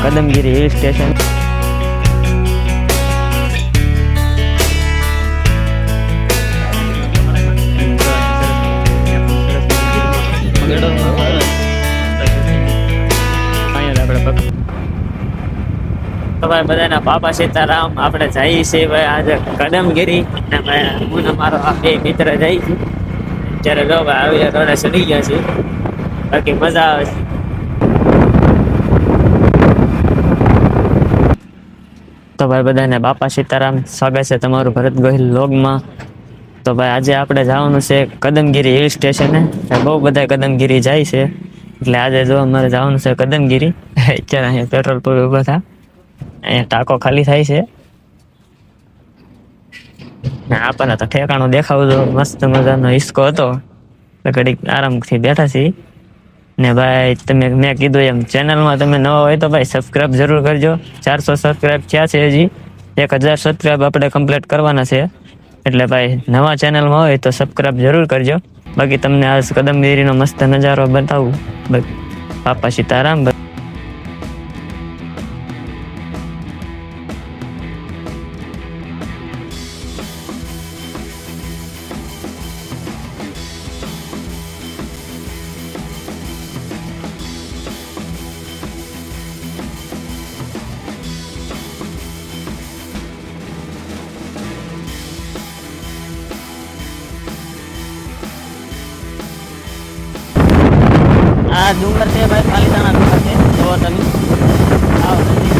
કદમગીરી hill station. ભાઈ બધાના બાપા સીતારામ. આપણે જઈએ છીએ ભાઈ આજે કદમગીરી અને ભાઈ હું ને મારો આ બે મિત્ર જઈ છું. અત્યારે જો ભાઈ આવી રોડે ચડી ગયા છે, બાકી મજા આવે છે. તો ભાઈ બધાને બાપા સીતારામ, સ્વાગત છે તમારું ભરત ગોહિલ વ્લોગમાં. તો ભાઈ આજે આપણે જવાનું છે કદમગીરી હિલ સ્ટેશને. બહુ બધા કદમગીરી જાય છે એટલે આજે જો અમારે જવાનું છે કદમગીરી. અત્યારે અહીંયા પેટ્રોલ પંપ ઉભા હતા, અહીંયા ટાંકો ખાલી થાય છે. આપણને તો ઠેકાણું દેખાવું તો મસ્ત મજાનો હિસકો હતો, ઘડીક આરામથી બેઠા છીએ. ને ભાઈ તમે મેં કીધું એમ ચેનલમાં તમે નવા હોય તો ભાઈ સબસ્ક્રાઈબ જરૂર કરજો. 400 સબસ્ક્રાઈબ થયા છે, હજી 1000 સબસ્ક્રાઈબ આપણે કમ્પ્લીટ કરવાના છે. એટલે ભાઈ નવા ચેનલમાં હોય તો સબસ્ક્રાઈબ જરૂર કરજો. બાકી તમને આ કદમગીરીનો મસ્ત નજારો બતાવું. બાપા સીતારામ. આ ડુંગર છે ભાઈ, પાલીતાણા ડુંગર છે. જો તમે આવો નજીક.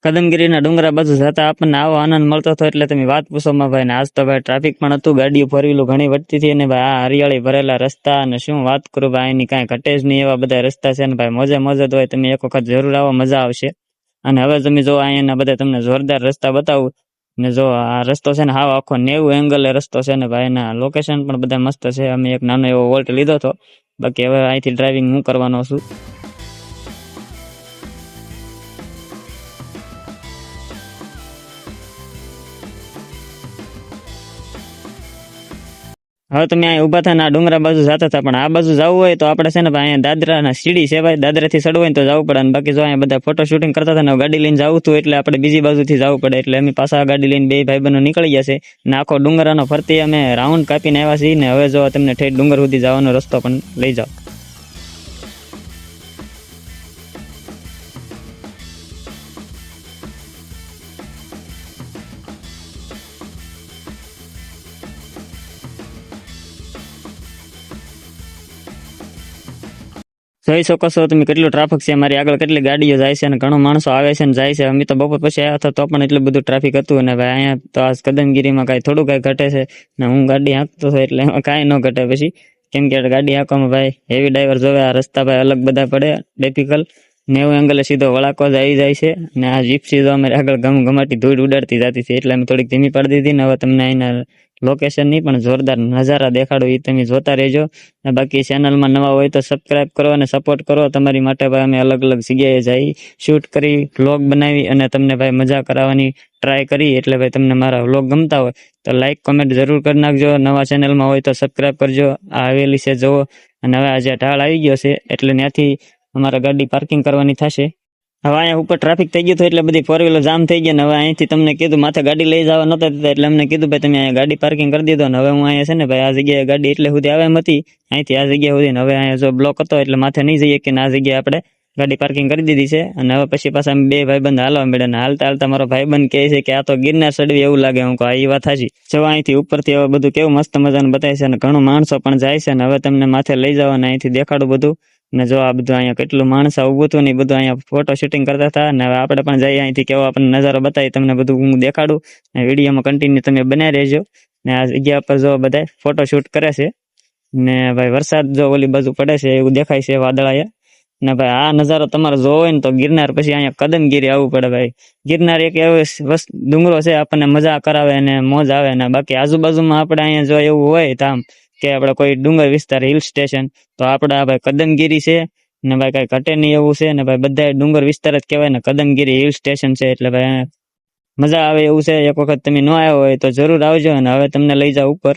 કદમગીરીના ડુંગરા બાજુ જતા આપણને આવો આનંદ મળતો હતો એટલે તમે વાત પૂછો માં ભાઈ. ને આજ તો ભાઈ ટ્રાફિક પણ હતું, ગાડીઓ ફોર વ્હીલો ઘણી વધતી હતી. અને ભાઈ આ હરિયાળી ભરેલા રસ્તા, અને શું વાત કરું ભાઈ, એની કાંઈ ઘટે જ નહીં એવા બધા રસ્તા છે. ને ભાઈ મોજે મોજે તો હોય, તમે એક વખત જરૂર આવો, મજા આવશે. અને હવે તમે જો અહીંયાના બધા તમને જોરદાર રસ્તા બતાવું. ને જો આ રસ્તો છે ને હાવ આખો 90 એંગલે રસ્તો છે. ને ભાઈ એના લોકેશન પણ બધા મસ્ત છે. અમે એક નાનો એવો વોલ્ટ લીધો હતો, બાકી હવે અહીંથી ડ્રાઇવિંગ હું કરવાનો છું. હવે તમે અહીંયા ઉભા થાય ને આ ડુંગરા બાજુ જતા હતા, પણ આ બાજુ જવું હોય તો આપણે છે ને ભાઈ અહીંયા દાદરાના સીડી છે ભાઈ, દાદરાથી ચડવું હોય તો જવું પડે. અને બાકી જો અહીંયા બધા ફોટો શૂટિંગ કરતા હતા ને ગાડી લઈને જવું હતું એટલે આપણે બીજી બાજુથી જવું પડે. એટલે અમે પાછા ગાડી લઈને બે ભાઈબંધો નીકળી ગયા છે. ને આખો ડુંગરાનો ફરતી અમે રાઉન્ડ કાપીને આવ્યા છીએ. ને હવે જો તમને ઠેઠ ડુંગર સુધી જવાનો રસ્તો પણ લઈ જાઓ. જોઈ શકો છો તમે કેટલું ટ્રાફિક છે. મારી આગળ કેટલી ગાડીઓ જાય છે અને ઘણો માણસો આવે છે ને જાય છે. અમે તો બપોર પછી આવ્યા હતા તો પણ એટલું બધું ટ્રાફિક હતું. અને ભાઈ અહીંયા તો આ કદમગીરીમાં કાંઈ થોડું કાંઈ ઘટે છે. ને હું ગાડી હાંકતો હતો એટલે એમાં કાંઈ ન ઘટે પછી, કેમ કે ગાડી હાંકવામાં ભાઈ હેવી ડ્રાઈવર જોવે. આ રસ્તા ભાઈ અલગ બધા પડે, ડિફિકલ્ટ 90 એંગલે સીધો વળાકો જ આવી જાય છે. અને આ જીપ્સી તો અમારે આગળ ગમગમાટી ધૂળ ઉડાડતી જતી હતી એટલે અમે થોડીક ધીમી પાડી દીધી. ને હવે તમને અહીંના લોકેશન નહીં પણ જોરદાર નજારા દેખાડો, એ તમે જોતા રહેજો. અને બાકી ચેનલમાં નવા હોય તો સબસ્ક્રાઈબ કરો અને સપોર્ટ કરો. તમારી માટે ભાઈ અમે અલગ અલગ જગ્યાએ જઈ શૂટ કરી, વ્લોગ બનાવી અને તમને ભાઈ મજા કરાવવાની ટ્રાય કરી. એટલે ભાઈ તમને મારા વ્લોગ ગમતા હોય તો લાઈક કોમેન્ટ જરૂર કરી નાખજો. નવા ચેનલમાં હોય તો સબસ્ક્રાઈબ કરજો. આ હવેલી છે જુઓ. અને હવે આજે ઢાળ આવી ગયો છે એટલે ત્યાંથી અમારે ગાડી પાર્કિંગ કરવાની થશે. હવે અહીંયા ઉપર ટ્રાફિક થઈ ગયું હતું એટલે બધી ફોર વ્હીલર જામ થઈ ગયા. ને હવે અહીંથી તમને કીધું માથે ગાડી લઈ જવા નહોતા દીધા એટલે અમને કીધું ભાઈ તમે અહીંયા ગાડી પાર્કિંગ કરી દીધો. ને હવે હું અહીંયા છે ને ભાઈ આ જગ્યાએ ગાડી એટલે સુધી આવે એમ હતી, અહીંથી આ જગ્યા સુધી. હવે અહીંયા જો બ્લોક હતો એટલે માથે નહીં જઈએ કે આ જગ્યાએ આપણે ગાડી પાર્કિંગ કરી દીધી છે. અને હવે પછી પાછા અમે બે ભાઈબંધ હાલવા મળ્યા. ને હાલતા હાલતા મારો ભાઈબંધ કહે છે કે આ તો ગિરનાર ચડવી એવું લાગે. હું કહું એ વાત સાચી. જો અહીંથી ઉપરથી હવે બધું કેવું મસ્ત મજાનું બતાવે છે અને ઘણું માણસો પણ જાય છે. ને હવે તમને માથે લઈ જાવ અને અહીંથી દેખાડું બધું. ને જો આ બધું અહીંયા કેટલું માણસ ઉભું હતું ને બધું અહીંયા ફોટો શૂટિંગ કરતા હતા. ને હવે આપણે પણ જઈએ અહીંથી કેવો આપણને નજારો બતાવી તમને બધું હું દેખાડું. ને વિડીયોમાં કન્ટિન્યુ તમે બનાવી રહેજો. ને આ જગ્યા પર જો બધા ફોટો શૂટ કરે છે. ને ભાઈ વરસાદ જો ઓલી બાજુ પડે છે એવું દેખાય છે વાદળાએ. ને ભાઈ આ નજારો તમારે જોવો હોય ને તો ગિરનાર પછી અહીંયા કદમગીરી આવવું પડે ભાઈ. ગિરનાર એક એવો ડુંગરો છે આપણને મજા કરાવે અને મોજ આવે ને બાકી આજુબાજુમાં આપણે અહીંયા જો એવું હોય ધામ કે આપણે કોઈ ડુંગર વિસ્તાર હિલ સ્ટેશન તો આપણે આ ભાઈ કદમગીરી છે ને ભાઈ કઈ ઘટે નહીં એવું છે ને ભાઈ બધા ડુંગર વિસ્તાર જ કહેવાય ને કદમગીરી હિલ સ્ટેશન છે એટલે ભાઈ મજા આવે એવું છે. એક વખત તમે ન આવ્યા હોય તો જરૂર આવજો અને હવે તમને લઈ જાવ ઉપર.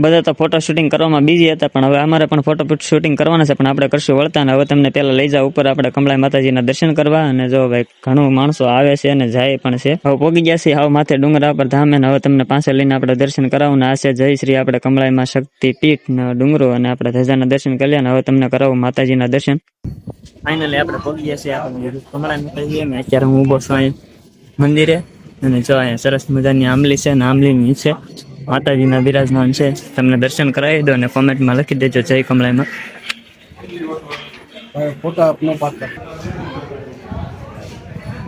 બધા તો ફોટો શૂટિંગ કરવામાં બિઝી હતા પણ હવે અમારે પણ ફોટો શૂટિંગ કરવાના છે પણ આપણે કરશું વળતા ને હવે તમને પહેલા લઈ જાવ ઉપર આપણે કમળાઈ માતાજીના દર્શન કરવા. અને જો ભાઈ ઘણું માણસો આવે છે અને જાય પણ છે. હવે પોગી ગયા છે હવે માથે ડુંગરા પર ધામે ને હવે તમને પાસે લઈને આપણે દર્શન કરાવું ને આ છે જય શ્રી આપણે કમળાઈમાં શક્તિ પીઠ ને ડુંગરો અને આપણે ધજાના દર્શન કરી લે. હવે તમને કરાવું માતાજીના દર્શન. ફાઇનલી આપણે પોગી ગયા છે આપણે કમળાઈ માતાજી અને અત્યારે હું ઊભો છું અહીં મંદિરે અને જો અહીંયા સરસ મજાની આંબલી છે ને આંબલી નીચે માતાજીના બિરાજમાન છે. તમને દર્શન કરાવી દો અને કોમેન્ટમાં લખી દેજો જય કમળાઈમાં.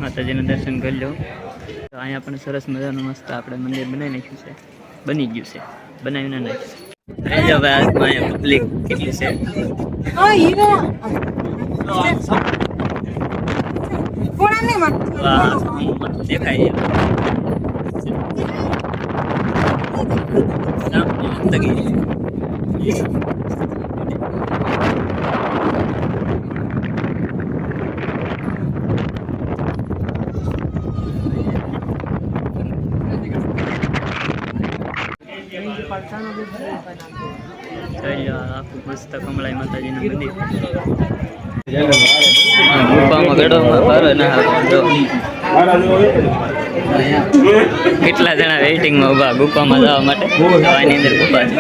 માતાજીના દર્શન કરી લો. તો અહીંયા પણ સરસ મજાનું મસ્ત આપણે મંદિર બનાવી નાખ્યું છે. બની ગયું છે બનાવીને નાખ્યું. જો ભાઈ આજમાં અહીંયા પબ્લિક કેટલી છે. દેખાય મસ્ત કમળાઈ માતાજીનું મંદિર. ગુફામાં ગઢોમાં બારો ના કેટલા જણા વેઇટિંગમાં ઉભા ગુફામાં જવા માટે. આની અંદર ગુફા છે.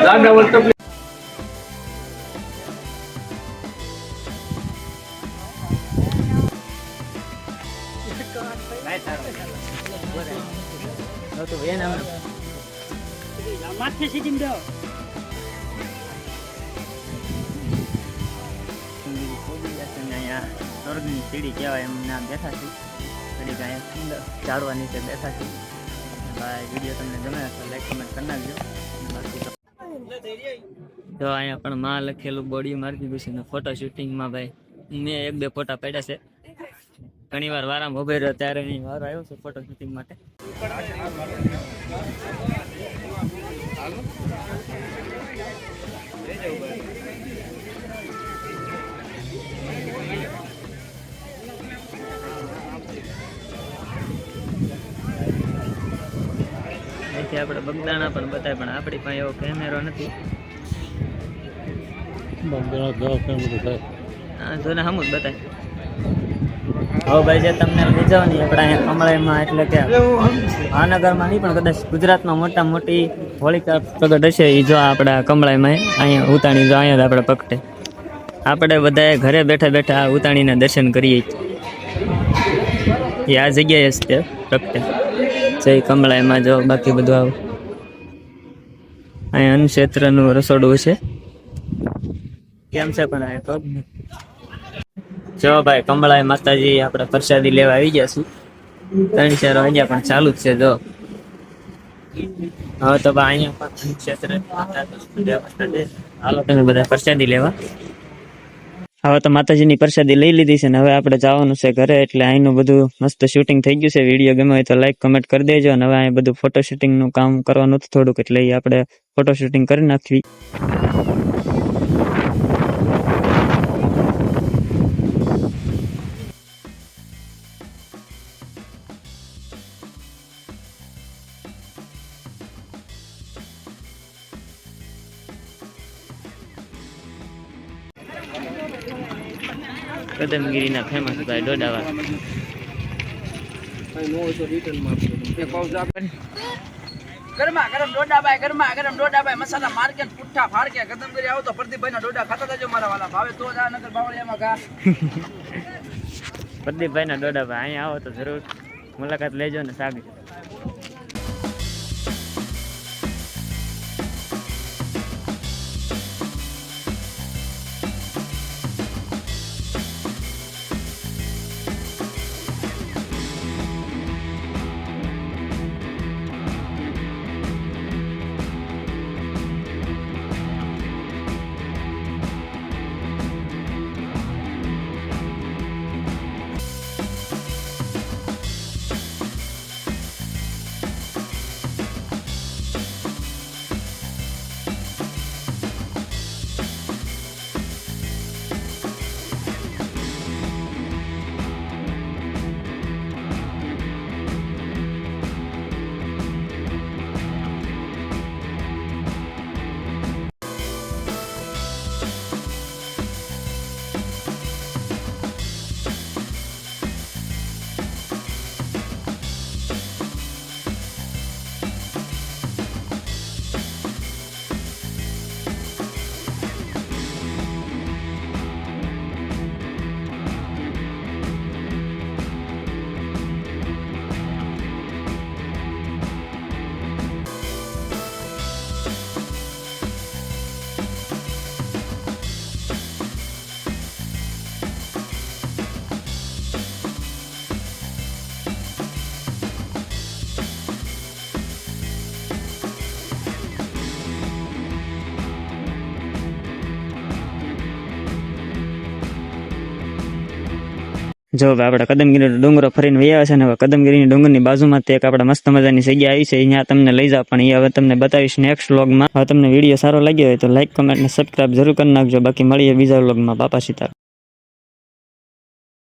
સ્વર્ગની સીડી કહેવાય એમ નામ બેઠા છે. સીડી કાંઈ સુંદર ઝાડવા નીચે બેઠા છે. ભાઈ વિડીયો તમને ગમે તો લાઈક કમેન્ટ કરી નાખજો. તો અહીંયા પણ માં લખેલું બોડી મારી દીધું છે ને ફોટો શૂટિંગમાં ભાઈ મેં 1-2 ફોટા પડ્યા છે. ઘણી વાર વારામાં ઉભો રહ્યો ત્યારે અહીં વારો આવ્યો છે ફોટો શૂટિંગ માટે. આપણે બગદાણા પણ બતાય પણ આપણી પાસે એવો કેમેરો નથી. જોને હમ જ બતાય. હવે ભાઈ જે તમને લઈ જાવ ને આપણે અહીંયા કમળાઈમાં એટલે કે મહાનગરમાં નહીં પણ કદાચ ગુજરાતમાં મોટા મોટી હોળિકા પ્રગટ હશે એ જો આપણા કમળાઈમાં અહીંયા ઉતાણી જો અહીંયા જ આપણે પકટે. આપણે બધાએ ઘરે બેઠા બેઠા ઉતાણીના દર્શન કરીએ એ આ જગ્યાએ જ તે પ્રગટે. જય કમળાઈમાં જો બાકી બધું આવું અહીંયા અન્નક્ષેત્રનું રસોડું છે. કેમ છે પણ આ તો જો ભાઈ કમળાઈ માતાજી આપણે પ્રસાદી લેવા આવી ગયા છું. 3-4 વાગ્યા પણ ચાલુ જ છે. જો હવે તો ભાઈ અહીંયા પણ અન્નક્ષેત્ર હાલો તમે બધા પ્રસાદી લેવા. હવે તો માતાજીની પ્રસાદી લઈ લીધી છે ને હવે આપણે જવાનું છે ઘરે. એટલે અહીંનું બધું મસ્ત શૂટિંગ થઈ ગયું છે. વિડીયો ગમે હોય તો લાઈક કમેન્ટ કરી દેજો. અને હવે અહીં બધું ફોટો શૂટિંગનું કામ કરવાનું હતું થોડુંક એટલે આપણે ફોટો શૂટિંગ કરી નાખવી. કદમગીરીના ફેમસ ભાઈ ડોડાવાળા. ગરમા ગરમ ડોડાભાઈ મસાલા માર્કેટ પુઠ્ઠા ફાડકે કદમગીરી આવો તો પ્રદીપભાઈ ના ડોડા ખાતા જજો મારા વાલા ભાવે તો જા નકર બાવળિયામાં કા. પ્રદીપભાઈ ના ડોડાભાઈ અહીંયા આવો તો જરૂર મુલાકાત લેજો ને સાગજો. જો હવે આપણે કદમગીરીનો ડુંગરો ફરીને વયા છે ને હવે કદમગીરીની ડુંગરની બાજુમાં તે એક આપણે મસ્ત મજાની જગ્યા આવી છે અહીંયા તમને લઈ જાવ પણ એ હવે તમને બતાવીશ નેક્સ્ટ વ્લોગમાં. હવે તમને વિડીયો સારો લાગ્યો હોય તો લાઈક કમેન્ટ ને સબસ્ક્રાઇબ જરૂર કરી નાખજો. બાકી મળીએ બીજા વ્લોગમાં. બાપા સીતારામ.